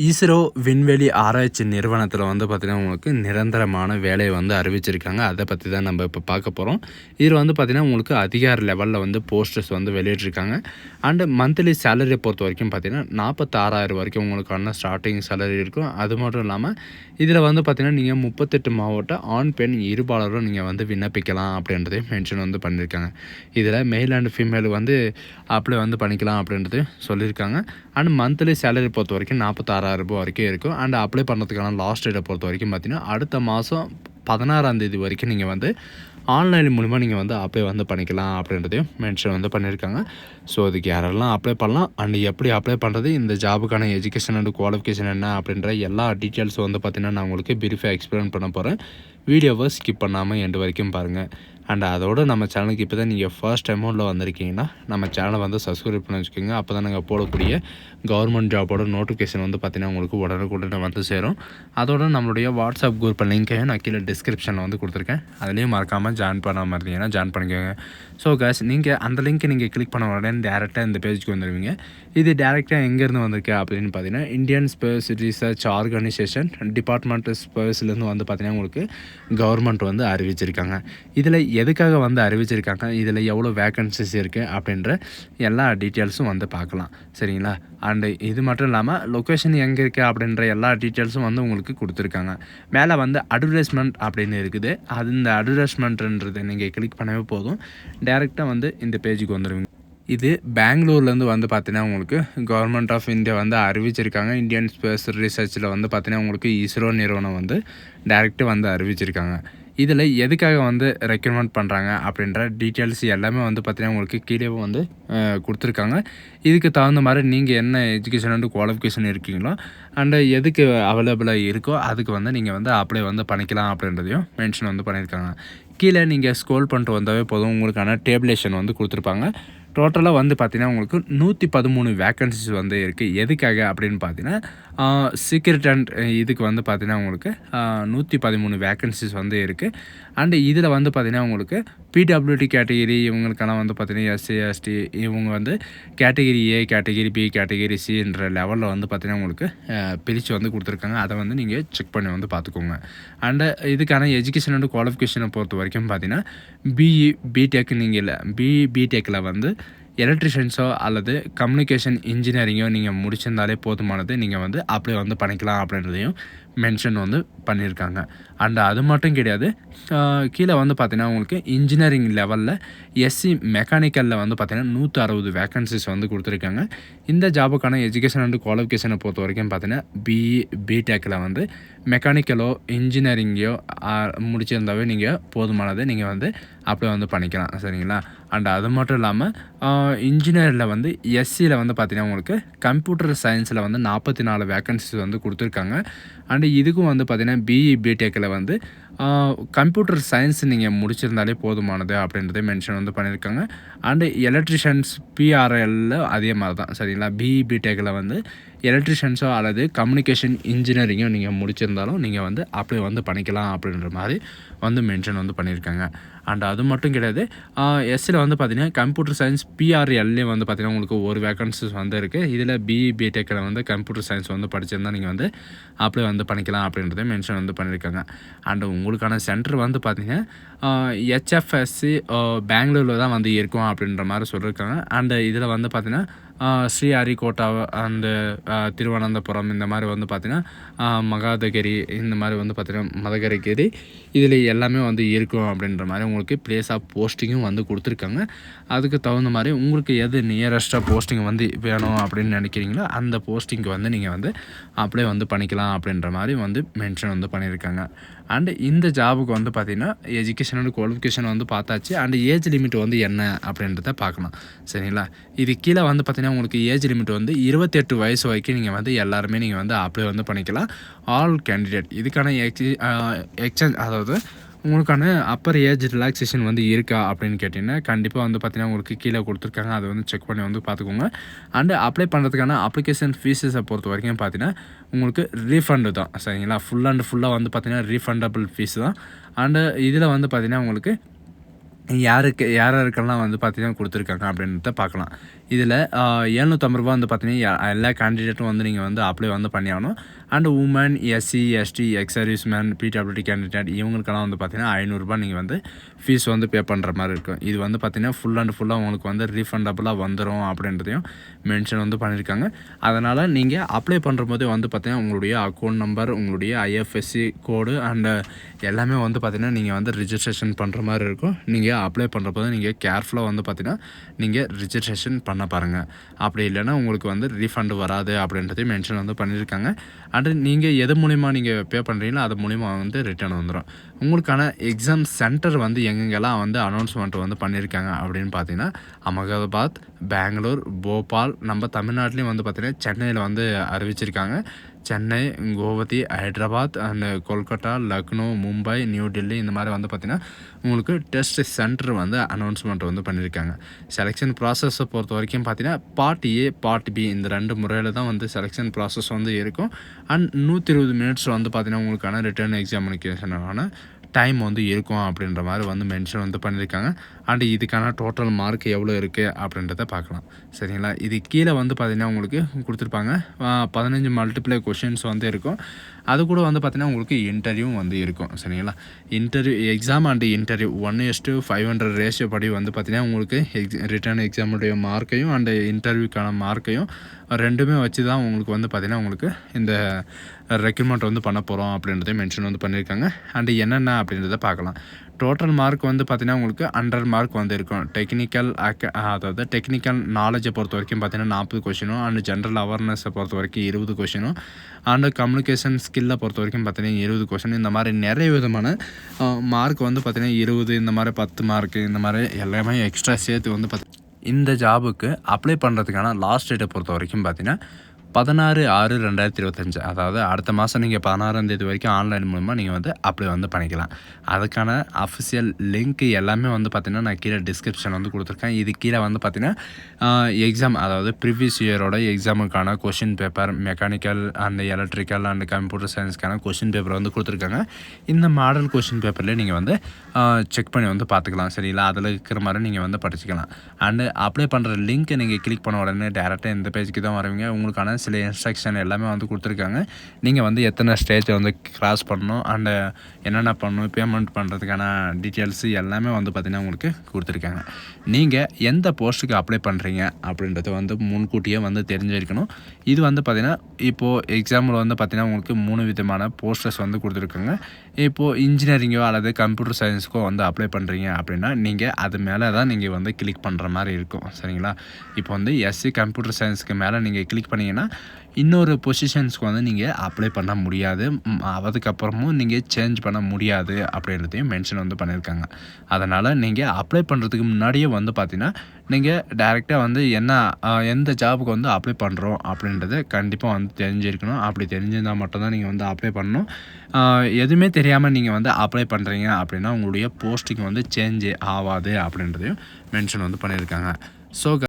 இஸ்ரோ விண்வெளி ஆராய்ச்சி நிறுவனத்தில் வந்து பார்த்திங்கன்னா உங்களுக்கு நிரந்தரமான வேலையை வந்து அறிவிச்சிருக்காங்க. அதை பற்றி தான் நம்ம இப்போ பார்க்க போகிறோம். இதில் வந்து பார்த்திங்கன்னா உங்களுக்கு அதிகார லெவலில் வந்து போஸ்டர்ஸ் வந்து வெளியிட்ருக்காங்க. அண்டு மந்த்லி சேலரியை பொறுத்த வரைக்கும் பார்த்திங்கன்னா 46,000 வரைக்கும் உங்களுக்கான ஸ்டார்டிங் சேலரி இருக்கும். அது மட்டும் இல்லாமல் இதில் வந்து பார்த்திங்கன்னா நீங்கள் 38 மாவட்ட ஆண் பெண் இருபாலரும் நீங்கள் வந்து விண்ணப்பிக்கலாம் அப்படின்றதையும் மென்ஷன் வந்து பண்ணியிருக்காங்க. இதில் மெயில் அண்ட் ஃபீமேல் வந்து அப்ளை வந்து பண்ணிக்கலாம் அப்படின்றது சொல்லியிருக்காங்க. அண்ட் மந்த்லி சேலரி பொறுத்த வரைக்கும் 46,000 வரைக்கும் இருக்கும். அண்ட் அப்ளை பண்ணுறதுக்கான லாஸ்ட் டேட்டை பொறுத்த வரைக்கும் பார்த்திங்கன்னா அடுத்த மாதம் 16ஆம் தேதி வரைக்கும் நீங்கள் வந்து ஆன்லைன் மூலிமா நீங்கள் வந்து அப்ளை வந்து பண்ணிக்கலாம் அப்படின்றதையும் மென்ஷன் வந்து பண்ணியிருக்காங்க. ஸோ அதுக்கு யாரெல்லாம் அப்ளை பண்ணலாம் அண்ட் எப்படி அப்ளை பண்ணுறது, இந்த ஜாபுக்கான எஜுகேஷன் அண்ட் குவாலிஃபிகேஷன் என்ன அப்படின்ற எல்லா டீட்டெயில்ஸும் வந்து பார்த்திங்கன்னா நான் உங்களுக்கு பிரீஃபாக எக்ஸ்பிளைன் பண்ண போகிறேன். வீடியோவை ஸ்கிப் பண்ணாமல் எண்டு வரைக்கும் பாருங்கள். அண்ட் அதோடு நம்ம சேனலுக்கு இப்போ தான் நீங்கள் ஃபர்ஸ்ட் டைம் உள்ள வந்திருக்கீங்கன்னா நம்ம சேனலை வந்து சப்ஸ்கிரைப் பண்ணி வச்சுக்கோங்க. அப்போ தான் நாங்கள் போடக்கூடிய கவர்மெண்ட் ஜாபோட நோட்டிஃபிகேஷன் வந்து பார்த்திங்கன்னா உங்களுக்கு உடனுக்குடனே வந்து சேரும். அதோட நம்மளுடைய வாட்ஸ்அப் குரூப் லிங்க்கையும் நான் கீழே டிஸ்கிரிப்ஷனில் வந்து கொடுத்துருக்கேன். அதுலேயும் மறக்காமல் ஜாயின் பண்ணாமல் இருந்தீங்கன்னா ஜாயின் பண்ணிக்கோங்க. ஸோ கேஸ் நீங்கள் அந்த லிங்க்கை நீங்கள் கிளிக் பண்ண உடனே டேரெக்டாக இந்த பேஜுக்கு வந்துடுவீங்க. இது டேரெக்டாக எங்கேருந்து வந்திருக்கு அப்படின்னு பார்த்தீங்கன்னா Indian space research organisation department ஸ்பேஸ்லேருந்து வந்து பார்த்திங்கன்னா உங்களுக்கு கவர்மெண்ட் வந்து அறிவிச்சிருக்காங்க. இதில் எதுக்காக வந்து அறிவிச்சிருக்காங்க, இதில் எவ்வளோ வேக்கன்சிஸ் இருக்குது அப்படின்ற எல்லா டீட்டெயில்ஸும் வந்து பார்க்கலாம். சரிங்களா? அண்டு இது மட்டும் இல்லாமல் லொக்கேஷன் எங்கே இருக்குது அப்படின்ற எல்லா டீட்டெயில்ஸும் வந்து உங்களுக்கு கொடுத்துருக்காங்க. மேலே வந்து அட்வர்டைஸ்மெண்ட் அப்படின்னு இருக்குது. அது இந்த அட்வர்டைஸ்மெண்ட்ன்றதை நீங்கள் கிளிக் பண்ணவே போதும், டேரெக்டாக வந்து இந்த பேஜுக்கு வந்துடுவீங்க. இது பெங்களூர்லேருந்து வந்து பார்த்தீங்கன்னா உங்களுக்கு கவர்மெண்ட் ஆஃப் இந்தியா வந்து அறிவிச்சிருக்காங்க. இந்தியன் ஸ்பேஸ் ரிசர்ச்சில் வந்து பார்த்தீங்கன்னா உங்களுக்கு இஸ்ரோ நிறுவனம் வந்து டேரெக்டாக வந்து அறிவிச்சிருக்காங்க. இதில் எதுக்காக வந்து ரெக்கமெண்ட் பண்ணுறாங்க அப்படின்ற டீட்டெயில்ஸ் எல்லாமே வந்து பார்த்திங்கன்னா உங்களுக்கு கீழே வந்து கொடுத்துருக்காங்க. இதுக்கு தகுந்த மாதிரி நீங்கள் என்ன எஜுகேஷன் அண்ட் குவாலிஃபிகேஷன் இருக்கீங்களோ அண்டு எதுக்கு அவைலபிளாக இருக்கோ அதுக்கு வந்து நீங்கள் வந்து அப்ளை வந்து பண்ணிக்கலாம் அப்படின்றதையும் மென்ஷன் வந்து பண்ணியிருக்காங்க. கீழே நீங்கள் ஸ்க்ரோல் பண்ணிட்டு வந்தாவே போதும், உங்களுக்கான டேபிளேஷன் வந்து கொடுத்துருப்பாங்க. டோட்டலாக வந்து பார்த்திங்கன்னா உங்களுக்கு 113 வேக்கன்சிஸ் வந்து இருக்குது. எதுக்காக அப்படின்னு பார்த்தீங்கன்னா சீக்ரெட் அண்ட் இதுக்கு வந்து பார்த்திங்கன்னா உங்களுக்கு 113 வேக்கன்சிஸ் வந்து இருக்குது. அண்டு இதில் வந்து பார்த்திங்கன்னா உங்களுக்கு பிடபிள்யூடி கேட்டகிரி இவங்களுக்கெல்லாம் வந்து பார்த்திங்கன்னா எஸ்சி எஸ்டி இவங்க வந்து category A, category B, category சின்ற லெவலில் வந்து பார்த்திங்கன்னா உங்களுக்கு பிரித்து வந்து கொடுத்துருக்காங்க. அதை வந்து நீங்கள் செக் பண்ணி வந்து பார்த்துக்கோங்க. அண்டு இதுக்கான எஜுகேஷன் அண்ட் குவாலிஃபிகேஷனை பொறுத்த வரைக்கும் பார்த்திங்கன்னா பிஇ பிடெக் நீங்கள் பிடெக்கில் வந்து எலக்ட்ரிஷியன்ஸோ அல்லது கம்யூனிகேஷன் இன்ஜினியரிங்கோ நீங்கள் முடிச்சிருந்தாலே போதுமானது, நீங்கள் வந்து அப்ளை வந்து பண்ணிக்கலாம் அப்படின்றதையும் மென்ஷன் வந்து பண்ணியிருக்காங்க. அண்ட் அது மட்டும் கிடையாது, கீழே வந்து பார்த்திங்கன்னா உங்களுக்கு இன்ஜினியரிங் லெவலில் எஸ்சி மெக்கானிக்கலில் வந்து பார்த்திங்கன்னா 160 வேக்கன்சிஸ் வந்து கொடுத்துருக்காங்க. இந்த ஜாபுக்கான எஜுகேஷன் அண்ட் குவாலிஃபிகேஷனை பொறுத்த வரைக்கும் பார்த்திங்கன்னா பிஇ பிடெக்கில் வந்து மெக்கானிக்கலோ இன்ஜினியரிங்கோ முடிச்சிருந்தாவே நீங்கள் போதுமானது, நீங்கள் வந்து அப்ளை வந்து பண்ணிக்கலாம். சரிங்களா? அண்ட் அது மட்டும் இல்லாமல் இன்ஜினியரில் வந்து எஸ்சியில் வந்து பார்த்திங்கன்னா உங்களுக்கு கம்ப்யூட்டர் சயின்ஸில் வந்து 44 வேக்கன்சிஸ் வந்து கொடுத்துருக்காங்க. அண்டு இதுக்கும் வந்து பார்த்திங்கன்னா பிஇ பிடெக்கில் வந்து கம்ப்யூட்டர் சயின்ஸ் நீங்கள் முடிச்சிருந்தாலே போதுமானது அப்படின்றத மென்ஷன் வந்து பண்ணியிருக்காங்க. அண்டு எலக்ட்ரிஷியன்ஸ் பிஆர்எல்ல அதே மாதிரி தான். சரிங்களா? பிஇ பிடெக்கில் வந்து எலக்ட்ரிஷியன்ஸோ அல்லது கம்யூனிகேஷன் இன்ஜினியரிங்கோ நீங்கள் முடிச்சிருந்தாலும் நீங்கள் வந்து அப்ளை வந்து பண்ணிக்கலாம் அப்படின்ற மாதிரி வந்து மென்ஷன் வந்து பண்ணியிருக்காங்க. அண்ட் அது மட்டும் கிடையாது, எஸ்சியில் வந்து பார்த்திங்கன்னா கம்ப்யூட்டர் சயின்ஸ் பிஆர்எல்லே வந்து பார்த்திங்கன்னா உங்களுக்கு ஒரு வேக்கன்சிஸ் வந்து இருக்குது. இதில் பிஇ பிடெக்கில் வந்து கம்ப்யூட்டர் சயின்ஸ் வந்து படிச்சிருந்தால் நீங்கள் வந்து அப்ளை வந்து பண்ணிக்கலாம் அப்படின்றத மென்ஷன் வந்து பண்ணியிருக்காங்க. அண்டு உங்களுக்கான சென்டர் வந்து பார்த்திங்கன்னா ஹெச்எஃப்எஸ்சி பெங்களூரில் தான் வந்து இருக்கும் அப்படின்ற மாதிரி சொல்லியிருக்காங்க. அண்டு இதில் வந்து பார்த்திங்கன்னா ஸ்ரீஹரிகோட்டா அண்டு திருவனந்தபுரம் இந்த மாதிரி வந்து பார்த்திங்கன்னா மகாதகிரி இந்த மாதிரி வந்து பார்த்திங்கன்னா மதகரிகிரி இதில் எல்லாமே வந்து இருக்கும் அப்படின்ற மாதிரி உங்களுக்கு பிளேஸ் ஆஃப் போஸ்டிங்கும் வந்து கொடுத்துருக்காங்க. அதுக்கு தகுந்த மாதிரி உங்களுக்கு எது நியரஸ்ட்டாக போஸ்டிங் வந்து வேணும் அப்படின்னு நினைக்கிறீங்களோ அந்த போஸ்டிங்க்கு வந்து நீங்கள் வந்து அப்ளை வந்து பண்ணிக்கலாம் அப்படின்ற மாதிரி வந்து மென்ஷன் வந்து பண்ணியிருக்காங்க. அண்டு இந்த ஜாபுக்கு வந்து பார்த்திங்கன்னா எஜுகேஷன் அண்ட் குவாலிஃபிகேஷன் வந்து பார்த்தாச்சு. அண்டு ஏஜ் லிமிட் வந்து என்ன அப்படின்றத பார்க்கலாம். சரிங்களா? இது கீழே வந்து பார்த்திங்கன்னா உங்களுக்கு ஏஜ் லிமிட் வந்து 28 வயசு வரைக்கும் நீங்கள் வந்து எல்லாருமே நீங்கள் வந்து அப்ளை வந்து பண்ணிக்கலாம். ஆல் கேண்டிடேட் இதுக்கான எக்ஸ்சேஞ்ச் அதாவது உங்களுக்கான அப்பர் ஏஜ் ரிலாக்ஸேஷன் வந்து இருக்கா அப்படின்னு கேட்டிங்கன்னா கண்டிப்பாக வந்து பார்த்திங்கன்னா உங்களுக்கு கீழே கொடுத்துருக்காங்க. அதை வந்து செக் பண்ணி வந்து பார்த்துக்கோங்க. அண்டு அப்ளை பண்ணுறதுக்கான அப்ளிகேஷன் ஃபீஸஸை பொறுத்த வரைக்கும் பார்த்திங்கன்னா உங்களுக்கு ரீஃபண்டு தான். சரிங்களா? ஃபுல் அண்ட் ஃபுல்லாக வந்து பார்த்திங்கன்னா ரீஃபண்டபிள் ஃபீஸ் தான். அண்டு இதில் வந்து பார்த்திங்கன்னா உங்களுக்கு யாருக்கெல்லாம் வந்து பார்த்திங்கன்னா கொடுத்துருக்காங்க அப்படின்றத பார்க்கலாம். இதில் ரூ. 750 வந்து பார்த்தீங்கன்னா எல்லா கேண்டிடேட்டும் வந்து நீங்கள் வந்து அப்ளை வந்து பண்ணி ஆகணும். And women, SC, ST, ex serviceman, PWD candidate இவங்களுக்கெல்லாம் வந்து பார்த்தீங்கன்னா ரூ. 500 நீங்கள் வந்து ஃபீஸ் வந்து பே பண்ணுற மாதிரி இருக்கும். இது வந்து பார்த்தீங்கன்னா ஃபுல் அண்ட் ஃபுல்லாக உங்களுக்கு வந்து ரீஃபண்டபுளாக வந்துடும் அப்படின்றதையும் மென்ஷன் வந்து பண்ணியிருக்காங்க. அதனால் நீங்கள் அப்ளை பண்ணுற போதே வந்து பார்த்தீங்கன்னா உங்களுடைய அக்கௌண்ட் நம்பர், உங்களுடைய ஐஎஃப்எஸ்சி கோடு அண்டு எல்லாமே வந்து பார்த்தீங்கன்னா நீங்கள் வந்து ரிஜிஸ்ட்ரேஷன் பண்ணுற மாதிரி இருக்கும். நீங்கள் அப்ளை பண்ணுற போது நீங்கள் கேர்ஃபுல்லாக வந்து பார்த்தீங்கன்னா நீங்கள் ரிஜிஸ்ட்ரேஷன் பண்ண பாருங்கள். அப்படி இல்லைன்னா உங்களுக்கு வந்து ரீஃபண்ட் வராது அப்படின்றதையும் மென்ஷன் வந்து பண்ணியிருக்காங்க. அண்டு நீங்கள் எது மூலிமா நீங்கள் பே பண்ணுறீங்களோ அது மூலிமா வந்து ரிட்டர்ன் வந்துடும். உங்களுக்கான எக்ஸாம் சென்டர் வந்து எங்கெங்கெல்லாம் வந்து அனௌன்ஸ்மெண்ட் வந்து பண்ணியிருக்காங்க அப்படின்னு பார்த்தீங்கன்னா அகமதாபாத், பெங்களூர், போபால், நம்ம தமிழ்நாட்டிலையும் வந்து பார்த்திங்கன்னா சென்னையில் வந்து அறிவிச்சிருக்காங்க. சென்னை, குவஹாத்தி, ஹைதராபாத் அண்டு கொல்கட்டா, லக்னோ, மும்பை, நியூ டெல்லி இந்த மாதிரி வந்து பார்த்திங்கன்னா உங்களுக்கு டெஸ்ட் சென்டர் வந்து அனௌன்ஸ்மெண்ட் வந்து பண்ணியிருக்காங்க. செலெக்ஷன் ப்ராசஸை பொறுத்த வரைக்கும் பார்த்தீங்கன்னா பார்ட் ஏ, பார்ட் பி இந்த 2 முறையில் தான் வந்து செலெக்ஷன் ப்ராசஸ் வந்து இருக்கும். அண்ட் 120 மினிட்ஸில் வந்து பார்த்திங்கன்னா உங்களுக்கான ரிட்டர்ன் எக்ஸாமினேஷனான டைம் வந்து இருக்கும் அப்படின்ற மாதிரி வந்து மென்ஷன் வந்து பண்ணியிருக்காங்க. அண்டு இதுக்கான டோட்டல் மார்க் எவ்வளோ இருக்குது அப்படின்றத பார்க்கலாம். சரிங்களா? இது கீழே வந்து பார்த்திங்கன்னா உங்களுக்கு கொடுத்துருப்பாங்க. 15 மல்டிப்ளை கொஷின்ஸ் வந்து இருக்கும். அது கூட வந்து பார்த்திங்கன்னா உங்களுக்கு இன்டர்வியூ வந்து இருக்கும். சரிங்களா? எக்ஸாம் அண்டு இன்டர்வியூ 1:500 ரேஷியோ படி வந்து பார்த்திங்கன்னா உங்களுக்கு ரிட்டர்ன் எக்ஸாமுடைய மார்க்கையும் அண்டு இன்டர்வியூக்கான மார்க்கையும் 2மே வச்சு தான் உங்களுக்கு வந்து பார்த்திங்கன்னா உங்களுக்கு இந்த ரெக்ரூட்மெண்ட் வந்து பண்ண போகிறோம் அப்படின்றத மென்ஷன் வந்து பண்ணியிருக்காங்க. அண்டு என்னென்ன அப்படின்றத பார்க்கலாம். டோட்டல் மார்க் வந்து பார்த்திங்கன்னா உங்களுக்கு 100 மார்க் வந்து இருக்கும். அதாவது டெக்னிக்கல் நாலேஜை பொறுத்த வரைக்கும் பார்த்திங்கன்னா 40 கொஷினும் அண்டு ஜென்ரல் அவேர்னஸை பொறுத்த வரைக்கும் 20 கொஷினும் அண்டு கம்யூனிகேஷன் ஸ்கில்லை பொறுத்த வரைக்கும் பார்த்திங்கன்னா 20 கொஷின் இந்த மாதிரி நிறைய விதமான மார்க் வந்து பார்த்திங்கன்னா 20 இந்த மாதிரி 10 மார்க்கு இந்த மாதிரி எல்லாமே எக்ஸ்ட்ரா சேர்த்து வந்து இந்த ஜாபுக்கு அப்ளை பண்ணுறதுக்கான லாஸ்ட் டேட்டை பொறுத்த வரைக்கும் பார்த்திங்கன்னா 16/6/2025 அதாவது அடுத்த மாதம் நீங்கள் 16ஆம் தேதி வரைக்கும் ஆன்லைன் மூலமாக நீங்கள் வந்து அப்ளை வந்து பண்ணிக்கலாம். அதுக்கான அஃபிஷியல் லிங்க் எல்லாமே வந்து பார்த்திங்கன்னா நான் கீழே டிஸ்கிரிப்ஷன் வந்து கொடுத்துருக்கேன். இது கீழே வந்து பார்த்திங்கன்னா எக்ஸாம் அதாவது ப்ரீவியஸ் இயரோட எக்ஸாமுக்கான question paper, mechanical and electrical and computer சயின்ஸ்க்கான கொஷின் பேப்பர் வந்து கொடுத்துருக்காங்க. இந்த மாடல் கொஷின் பேப்பர்லேயே நீங்கள் வந்து செக் பண்ணி வந்து பார்த்துக்கலாம். சரிங்களா? அதில் இருக்கிற மாதிரி நீங்கள் வந்து படிச்சுக்கலாம். அண்டு அப்ளை பண்ணுற லிங்க்கை நீங்கள் கிளிக் பண்ண உடனே டேரெக்டாக இந்த பேஜுக்கு தான் வருவீங்க. உங்களுக்கான சில இன்ஸ்ட்ரக்ஷன் எல்லாமே வந்து கொடுத்துருக்காங்க. நீங்கள் வந்து எத்தனை ஸ்டேஜை வந்து கிராஸ் பண்ணணும் அண்டு என்னென்ன பண்ணணும், பேமெண்ட் பண்ணுறதுக்கான டீட்டெயில்ஸு எல்லாமே வந்து பார்த்திங்கன்னா உங்களுக்கு கொடுத்துருக்காங்க. நீங்கள் எந்த போஸ்ட்டுக்கு அப்ளை பண்ணுறீங்க அப்படின்றத வந்து முன்கூட்டியே வந்து தெரிஞ்சிருக்கணும். இது வந்து பார்த்திங்கன்னா இப்போது எக்ஸாம்பிள் வந்து பார்த்திங்கன்னா உங்களுக்கு 3 விதமான போஸ்டர்ஸ் வந்து கொடுத்துருக்காங்க. இப்போது இன்ஜினியரிங்கோ அல்லது கம்ப்யூட்டர் சயின்ஸுக்கோ வந்து அப்ளை பண்ணுறீங்க அப்படின்னா நீங்கள் அது மேலே தான் நீங்கள் வந்து கிளிக் பண்ணுற மாதிரி இருக்கும். சரிங்களா? இப்போ வந்து எஸ்சி கம்ப்யூட்டர் சயின்ஸுக்கு மேலே நீங்கள் கிளிக் பண்ணிங்கன்னா இன்னொரு பொசிஷன்ஸ்க்கு வந்து நீங்கள் அப்ளை பண்ண முடியாது. அதுக்கப்புறமும் நீங்கள் சேஞ்ச் பண்ண முடியாது அப்படின்றதையும் மென்ஷன் வந்து பண்ணியிருக்காங்க. அதனால் நீங்கள் அப்ளை பண்ணுறதுக்கு முன்னாடியே வந்து பார்த்திங்கன்னா நீங்கள் டைரெக்டாக வந்து எந்த ஜாபுக்கு வந்து அப்ளை பண்ணுறோம் அப்படின்றத கண்டிப்பாக வந்து தெரிஞ்சிருக்கணும். அப்படி தெரிஞ்சிருந்தால் மட்டும்தான் நீங்கள் வந்து அப்ளை பண்ணணும். எதுவுமே தெரியாமல் நீங்கள் வந்து அப்ளை பண்ணுறீங்க அப்படின்னா உங்களுடைய போஸ்டிங் வந்து சேஞ்ச் ஆகாது அப்படின்றதையும் மென்ஷன் வந்து பண்ணியிருக்காங்க. ஸோ